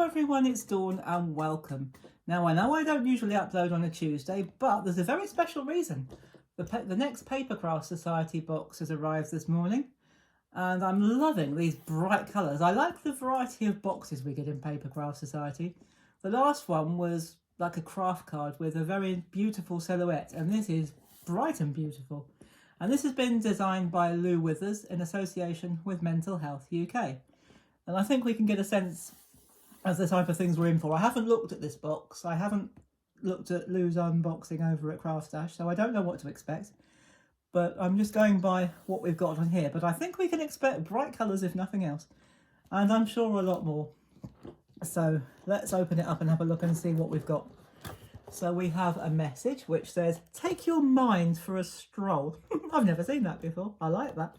everyone, it's Dawn and welcome. Now I know I don't usually upload on a Tuesday, but there's a very special reason. The next Papercraft Society box has arrived this morning and I'm loving these bright colours. I like the variety of boxes we get in Papercraft Society. The last one was like a craft card with a very beautiful silhouette, and this is bright and beautiful. And this has been designed by Lou Withers in association with Mental Health U.K. And I think we can get a sense of the type of things we're in for. I haven't looked at this box. I haven't looked at Lou's unboxing over at Craft Stash, so I don't know what to expect. But I'm just going by what we've got on here. But I think we can expect bright colours if nothing else. And I'm sure a lot more. So let's open it up and have a look and see what we've got. So we have a message which says, "Take your mind for a stroll." I've never seen that before. I like that.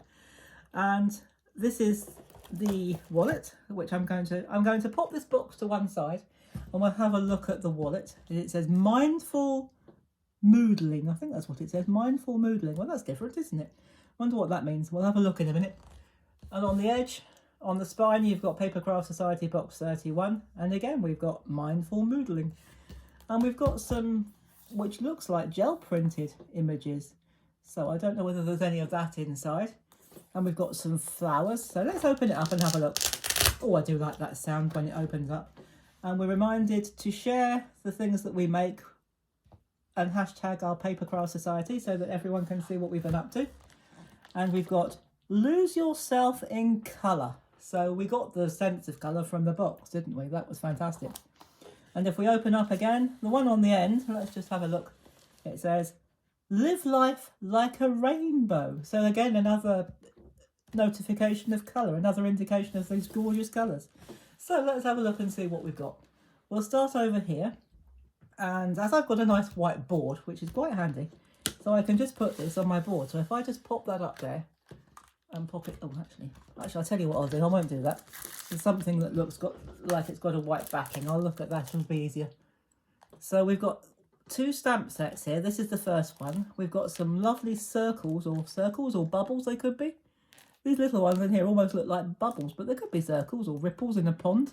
And this is the wallet, which I'm going to pop this box to one side and we'll have a look at the wallet. It says mindful moodling. I think that's what it says, mindful moodling. Well, that's different, isn't it? Wonder what that means. We'll have a look in a minute. And on the edge, on the spine, you've got Papercraft Society box 31, and again we've got mindful moodling, and we've got some which looks like gel printed images, so I don't know whether there's any of that inside. And we've got some flowers, so let's open it up and have a look. Oh, I do like that sound when it opens up. And we're reminded to share the things that we make and hashtag our Papercraft Society so that everyone can see what we've been up to. And we've got lose yourself in colour. So we got the sense of colour from the box, didn't we? That was fantastic. And if we open up again, the one on the end, let's just have a look. It says, live life like a rainbow. So again, another notification of colour, another indication of these gorgeous colours. So let's have a look and see what we've got. We'll start over here, and as I've got a nice white board, which is quite handy, so I can just put this on my board. So if I just pop that up there and pop it, actually I'll tell you what I'll do. I won't do that. There's something that looks like it's got a white backing. I'll look at that, it'll be easier. So we've got two stamp sets here. This is the first one. We've got some lovely circles or bubbles they could be. These little ones in here almost look like bubbles, but they could be circles or ripples in a pond.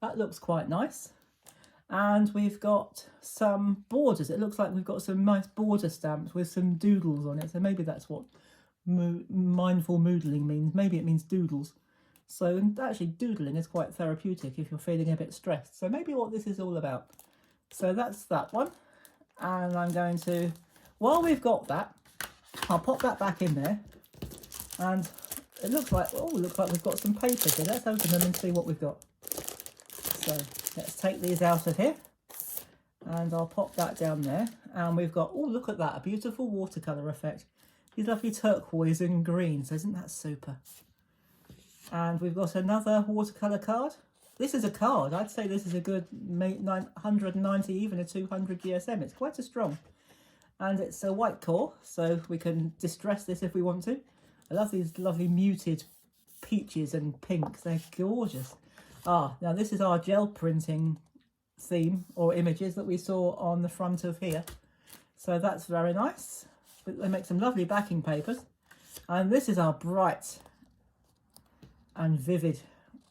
That looks quite nice. And we've got some borders. It looks like we've got some nice border stamps with some doodles on it. So maybe that's what mindful moodling means. Maybe it means doodles. So actually doodling is quite therapeutic if you're feeling a bit stressed. So maybe what this is all about. So that's that one. And I'm going to, while we've got that, I'll pop that back in there. And it looks like, looks like we've got some papers here. Let's open them and see what we've got. So let's take these out of here. And I'll pop that down there. And we've got, look at that, a beautiful watercolour effect. These lovely turquoise and greens. Isn't that super? And we've got another watercolour card. This is a card. I'd say this is a good 190, even a 200 GSM. It's quite a strong. And it's a white core, so we can distress this if we want to. I love these lovely muted peaches and pinks. They're gorgeous. Now this is our gel printing theme or images that we saw on the front of here. So that's very nice. They make some lovely backing papers. And this is our bright and vivid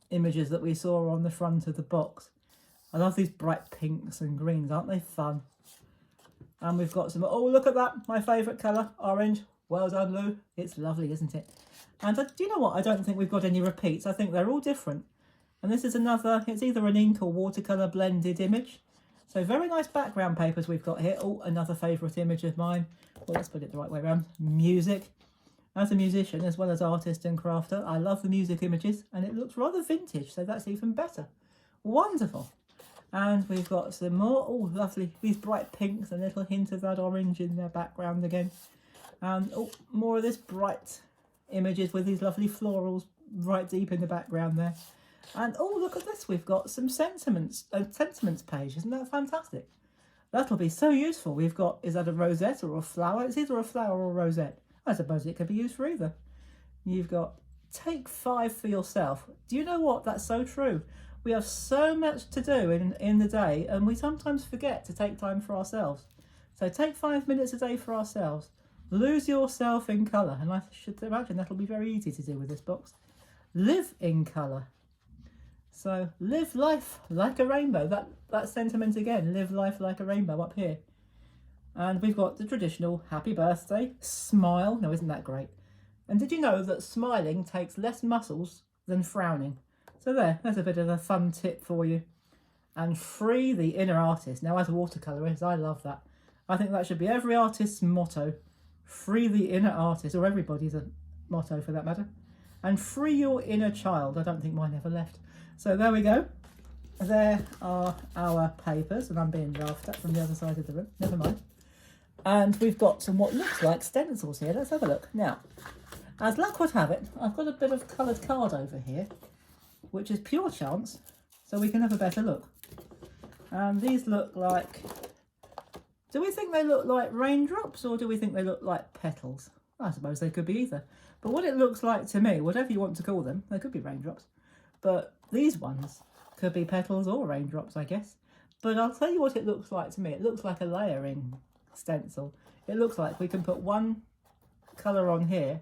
images that we saw on the front of the box. I love these bright pinks and greens, aren't they fun? And we've got some, look at that, my favourite colour, orange. Well done, Lou. It's lovely, isn't it? And do you know what? I don't think we've got any repeats. I think they're all different. And this is another, it's either an ink or watercolour blended image. So very nice background papers we've got here. Another favourite image of mine. Well, let's put it the right way around. Music. As a musician, as well as artist and crafter, I love the music images, and it looks rather vintage, so that's even better. Wonderful. And we've got some more, lovely, these bright pinks, a little hint of that orange in their background again. And more of this bright images with these lovely florals right deep in the background there. And look at this, we've got some sentiments, a sentiments page. Isn't that fantastic? That'll be so useful. We've got, is that a rosette or a flower? It's either a flower or a rosette. I suppose it could be used for either. You've got take 5 for yourself. Do you know what? That's so true. We have so much to do in the day, and we sometimes forget to take time for ourselves. So take 5 minutes a day for ourselves. Lose yourself in colour, and I should imagine that'll be very easy to do with this box. Live in colour. So live life like a rainbow. That sentiment again, live life like a rainbow up here. And we've got the traditional happy birthday, smile. No, isn't that great? And did you know that smiling takes less muscles than frowning? So there's a bit of a fun tip for you. And free the inner artist. Now, as a watercolourist, I love that. I think that should be every artist's motto. Free the inner artist, or everybody's a motto for that matter. And free your inner child. I don't think mine ever left. So there we go. There are our papers, and I'm being laughed at from the other side of the room. Never mind. And we've got some what looks like stencils here. Let's have a look. Now, as luck would have it, I've got a bit of coloured card over here, which is pure chance, so we can have a better look. And these look like... Do we think they look like raindrops, or do we think they look like petals? I suppose they could be either. But what it looks like to me, whatever you want to call them, they could be raindrops. But these ones could be petals or raindrops, I guess. But I'll tell you what it looks like to me. It looks like a layering stencil. It looks like we can put one colour on here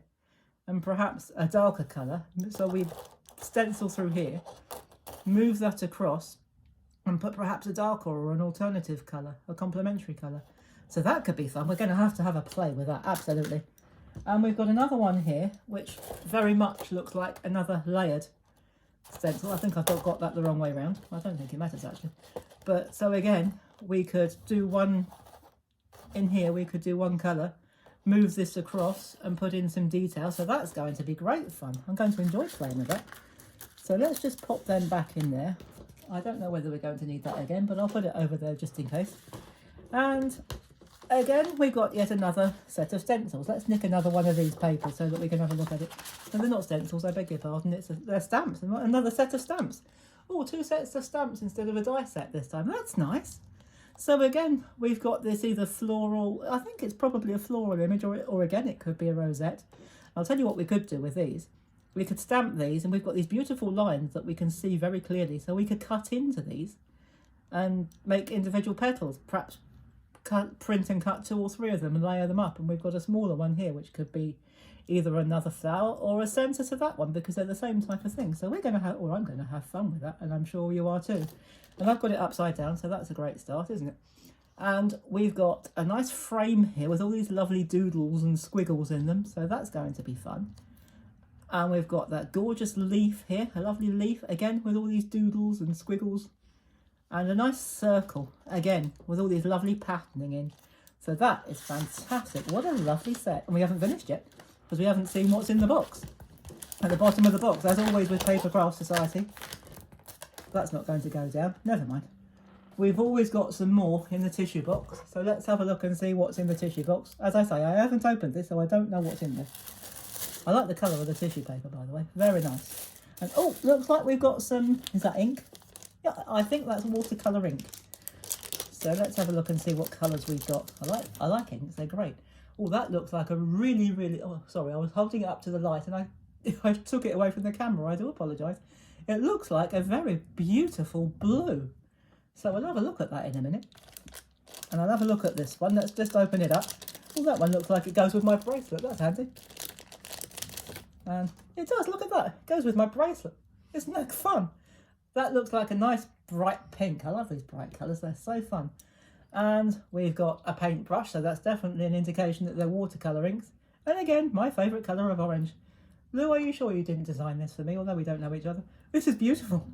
and perhaps a darker colour. So we stencil through here, move that across, and put perhaps a darker or an alternative colour, a complementary colour. So that could be fun. We're going to have a play with that, absolutely. And we've got another one here, which very much looks like another layered stencil. I think I've got that the wrong way round. I don't think it matters actually. But so again, we could do one in here, we could do one colour, move this across and put in some detail. So that's going to be great fun. I'm going to enjoy playing with that. So let's just pop them back in there. I don't know whether we're going to need that again, but I'll put it over there just in case. And again, we've got yet another set of stencils. Let's nick another one of these papers so that we can have a look at it. No, they're not stencils, I beg your pardon. They're stamps, another set of stamps. Oh, 2 sets of stamps instead of a die set this time. That's nice. So again, we've got this either floral, I think it's probably a floral image, or again, it could be a rosette. I'll tell you what we could do with these. We could stamp these, and we've got these beautiful lines that we can see very clearly. So we could cut into these and make individual petals, perhaps print and cut 2 or 3 of them and layer them up. And we've got a smaller one here, which could be either another flower or a centre to that one, because they're the same type of thing. So we're going to have, or I'm going to have fun with that, and I'm sure you are too. And I've got it upside down, so that's a great start, isn't it? And we've got a nice frame here with all these lovely doodles and squiggles in them, so that's going to be fun. And we've got that gorgeous leaf here, a lovely leaf, again, with all these doodles and squiggles. And a nice circle, again, with all these lovely patterning in. So that is fantastic. What a lovely set. And we haven't finished yet, because we haven't seen what's in the box. At the bottom of the box, as always with Papercraft Society. That's not going to go down. Never mind. We've always got some more in the tissue box. So let's have a look and see what's in the tissue box. As I say, I haven't opened this, so I don't know what's in there. I like the colour of the tissue paper, by the way. Very nice. And oh, looks like we've got some... Is that ink? Yeah, I think that's watercolour ink. So let's have a look and see what colours we've got. I like inks, they're great. Oh, that looks like a really... Oh, sorry, I was holding it up to the light and I took it away from the camera. I do apologise. It looks like a very beautiful blue. So I'll have a look at that in a minute. And I'll have a look at this one. Let's just open it up. Oh, that one looks like it goes with my bracelet. That's handy. And it does, look at that. It goes with my bracelet. Isn't that fun? That looks like a nice bright pink. I love these bright colours. They're so fun. And we've got a paintbrush, so that's definitely an indication that they're watercolour inks. And again, my favourite colour of orange. Lou, are you sure you didn't design this for me, although we don't know each other? This is beautiful.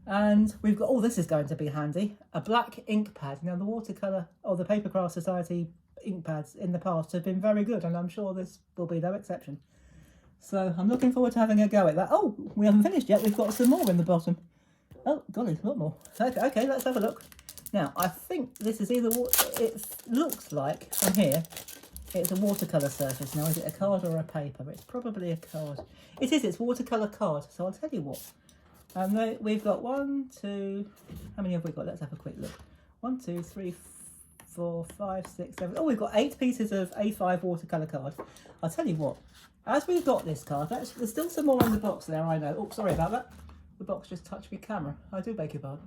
And we've got, oh, this is going to be handy, a black ink pad. Now, the watercolour or the Papercraft Society ink pads in the past have been very good, and I'm sure this will be no exception. So I'm looking forward to having a go at that. Oh, we haven't finished yet. We've got some more in the bottom. Oh, golly, a lot more. Okay, let's have a look. Now, I think this is either, it looks like from here, it's a watercolour surface. Now, is it a card or a paper? It's probably a card. It is, it's watercolour card. So I'll tell you what. We've got 1, 2, how many have we got? Let's have a quick look. 1, 2, 3, 4, 5, 6, 7. Oh, we've got 8 pieces of A5 watercolour card. I'll tell you what. As we've got this card, there's still some more in the box there, I know. Oh, sorry about that. The box just touched my camera. I do beg your pardon.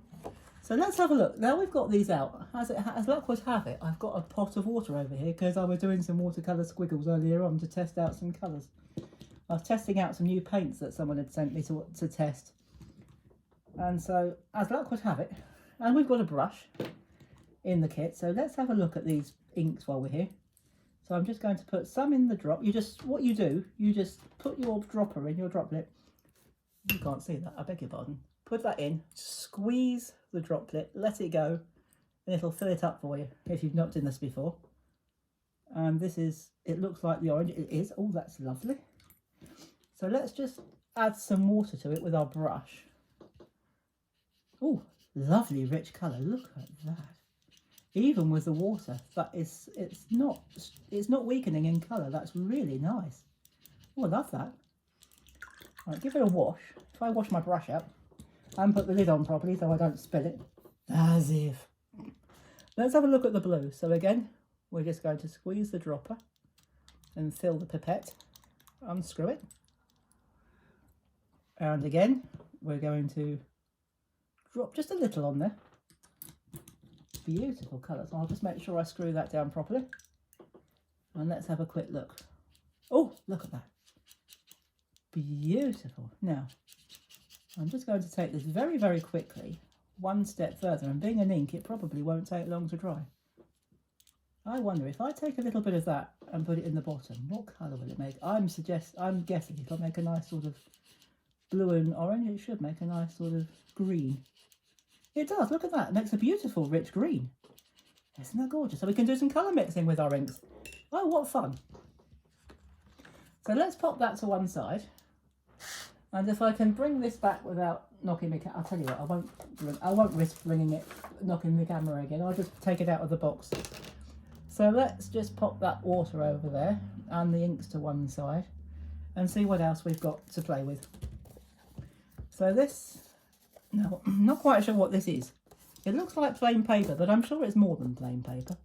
So let's have a look. Now we've got these out. As luck would have it, I've got a pot of water over here because I was doing some watercolour squiggles earlier on to test out some colours. I was testing out some new paints that someone had sent me to test. And so, as luck would have it, and we've got a brush in the kit, so let's have a look at these inks while we're here. So I'm just going to put some in the drop. What you do, you just put your dropper in, your droplet. You can't see that, I beg your pardon. Put that in, squeeze the droplet, let it go, and it'll fill it up for you if you've not done this before. And this is, it looks like the orange, it is. Oh, that's lovely. So let's just add some water to it with our brush. Oh, lovely rich colour, look at that. Even with the water, it's not weakening in colour. That's really nice. Oh, I love that. Right, give it a wash. If I wash my brush out and put the lid on properly so I don't spill it, as if. Let's have a look at the blue. So again, we're just going to squeeze the dropper and fill the pipette, unscrew it, and again we're going to drop just a little on there. Beautiful colours. I'll just make sure I screw that down properly. And let's have a quick look. Oh, look at that. Beautiful. Now, I'm just going to take this very, very quickly, one step further. And being an ink, it probably won't take long to dry. I wonder if I take a little bit of that and put it in the bottom, what colour will it make? I'm guessing it'll make a nice sort of blue and orange. It should make a nice sort of green. It does, look at that. It makes a beautiful rich green. Isn't that gorgeous? So we can do some colour mixing with our inks. Oh, what fun. So let's pop that to one side. And if I can bring this back without knocking me, I'll tell you what, I won't risk knocking the camera again. I'll just take it out of the box. So let's just pop that water over there and the inks to one side and see what else we've got to play with. So this, no, I'm not quite sure what this is. It looks like plain paper, but I'm sure it's more than plain paper.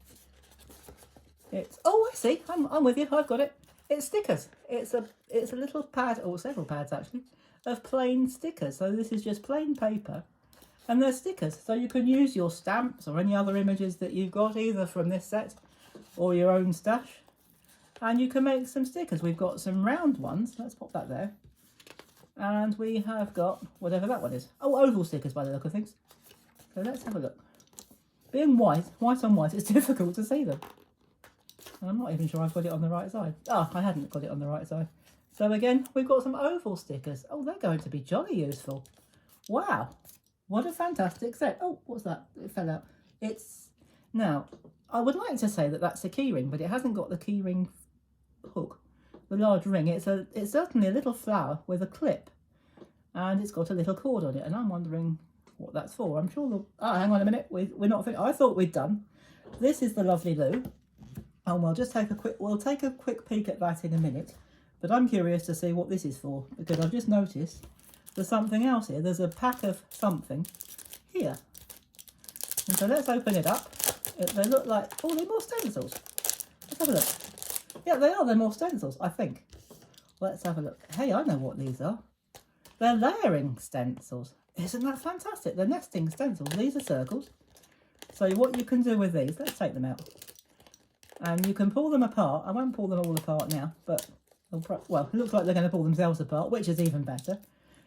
It's, oh, I see, I'm with you, I've got it. It's stickers. It's a little pad, or several pads actually, of plain stickers. So this is just plain paper and they're stickers. So you can use your stamps or any other images that you've got, either from this set or your own stash, and you can make some stickers. We've got some round ones. Let's pop that there. And we have got whatever that one is. Oh, oval stickers by the look of things. So let's have a look. Being white on white, it's difficult to see them. I'm not even sure I've got it on the right side. Oh, I hadn't got it on the right side. So again, we've got some oval stickers. Oh, they're going to be jolly useful. Wow, what a fantastic set. Oh, what's that? It fell out. Now, I would like to say that that's a key ring, but it hasn't got the key ring hook, the large ring. It's certainly a little flower with a clip, and it's got a little cord on it, and I'm wondering what that's for. I'm sure hang on a minute, we're not finished. I thought we'd done. This is the lovely loo. And we'll take a quick peek at that in a minute, but I'm curious to see what this is for, because I've just noticed there's something else here. There's a pack of something here. And so let's open it up. They look like, oh, they're more stencils. Let's have a look. Yeah, they are. They're more stencils, I think. Let's have a look. Hey, I know what these are. They're layering stencils. Isn't that fantastic? They're nesting stencils. These are circles. So what you can do with these, let's take them out. And you can pull them apart. I won't pull them all apart now, but, well, it looks like they're going to pull themselves apart, which is even better.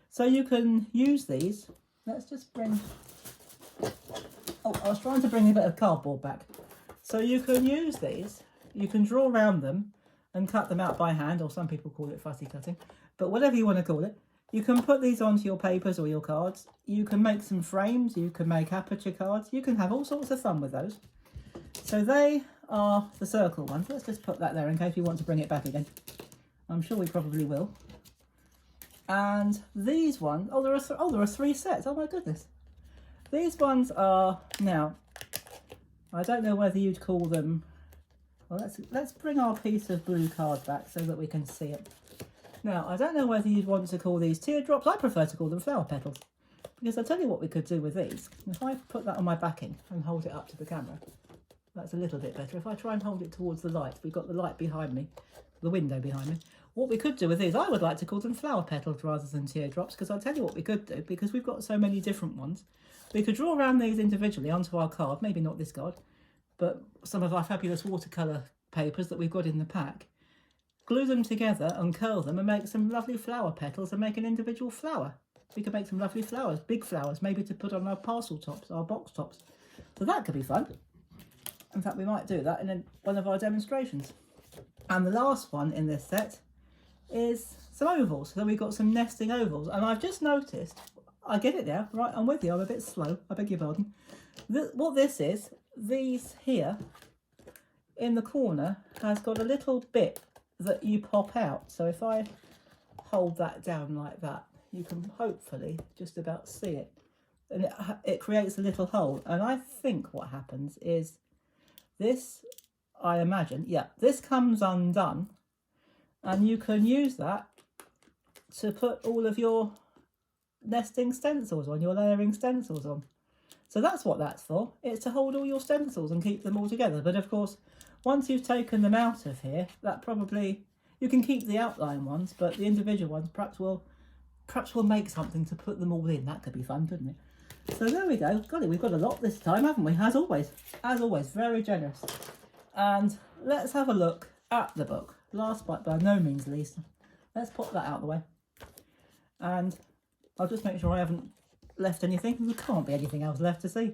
So you can use these. Let's just bring... Oh, I was trying to bring a bit of cardboard back. So you can use these. You can draw around them and cut them out by hand, or some people call it fussy cutting. But whatever you want to call it, you can put these onto your papers or your cards. You can make some frames. You can make aperture cards. You can have all sorts of fun with those. So they are the circle ones. Let's just put that there in case you want to bring it back again. I'm sure we probably will. And these ones, there are 3 sets. Oh my goodness. These ones are, now, I don't know whether you'd call them, well, let's bring our piece of blue card back so that we can see it. Now, I don't know whether you'd want to call these teardrops. I prefer to call them flower petals, because I'll tell you what we could do with these. If I put that on my backing and hold it up to the camera, that's a little bit better. If I try and hold it towards the light, we've got the light behind me, the window behind me. What we could do with these, I would like to call them flower petals rather than teardrops, because I'll tell you what we could do, because we've got so many different ones. We could draw around these individually onto our card, maybe not this card, but some of our fabulous watercolour papers that we've got in the pack. Glue them together, uncurl them and make some lovely flower petals and make an individual flower. We could make some lovely flowers, big flowers, maybe to put on our parcel tops, our box tops. So that could be fun. In fact, we might do that in one of our demonstrations. And the last one in this set is some ovals. So we've got some nesting ovals. And I've just noticed, I get it now, right, I'm with you, I'm a bit slow, I beg your pardon. What this is, these here in the corner has got a little bit that you pop out. So if I hold that down like that, you can hopefully just about see it. And it creates a little hole. And I think what happens is this, I imagine, yeah, this comes undone and you can use that to put all of your nesting stencils on, your layering stencils on. So that's what that's for. It's to hold all your stencils and keep them all together. But of course, once you've taken them out of here, that probably, you can keep the outline ones, but the individual ones perhaps we'll make something to put them all in. That could be fun, couldn't it? So there we go. Got it. We've got a lot this time, haven't we? As always, very generous. And let's have a look at the book. Last but by no means least, let's put that out of the way. And I'll just make sure I haven't left anything. There can't be anything else left to see.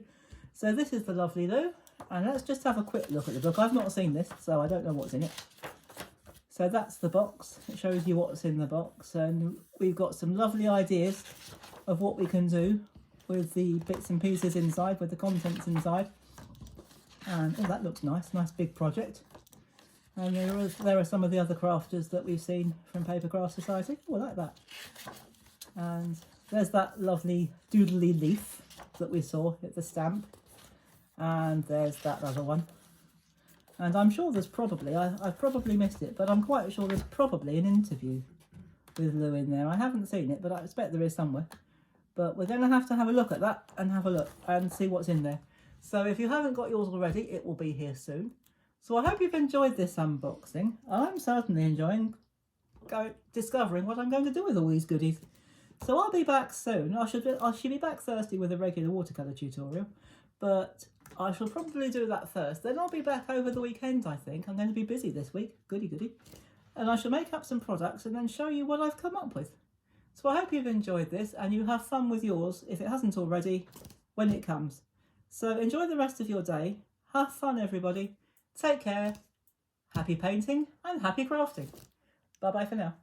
So this is the lovely Lou. And let's just have a quick look at the book. I've not seen this, so I don't know what's in it. So that's the box. It shows you what's in the box. And we've got some lovely ideas of what we can do with the bits and pieces inside, with the contents inside. And oh, that looks nice. Nice big project. And there are some of the other crafters that we've seen from Papercraft Society. Oh, I like that. And there's that lovely doodly leaf that we saw at the stamp. And there's that other one. And I'm sure there's probably, I've probably missed it, but I'm quite sure there's probably an interview with Lou in there. I haven't seen it, but I expect there is somewhere. But we're going to have a look at that and have a look and see what's in there. So if you haven't got yours already, it will be here soon. So I hope you've enjoyed this unboxing. I'm certainly enjoying discovering what I'm going to do with all these goodies. So I'll be back soon. I should be back Thursday with a regular watercolour tutorial, but I shall probably do that first. Then I'll be back over the weekend, I think. I'm going to be busy this week. Goody. And I shall make up some products and then show you what I've come up with. So I hope you've enjoyed this and you have fun with yours, if it hasn't already, when it comes. So enjoy the rest of your day. Have fun, everybody. Take care. Happy painting and happy crafting. Bye-bye for now.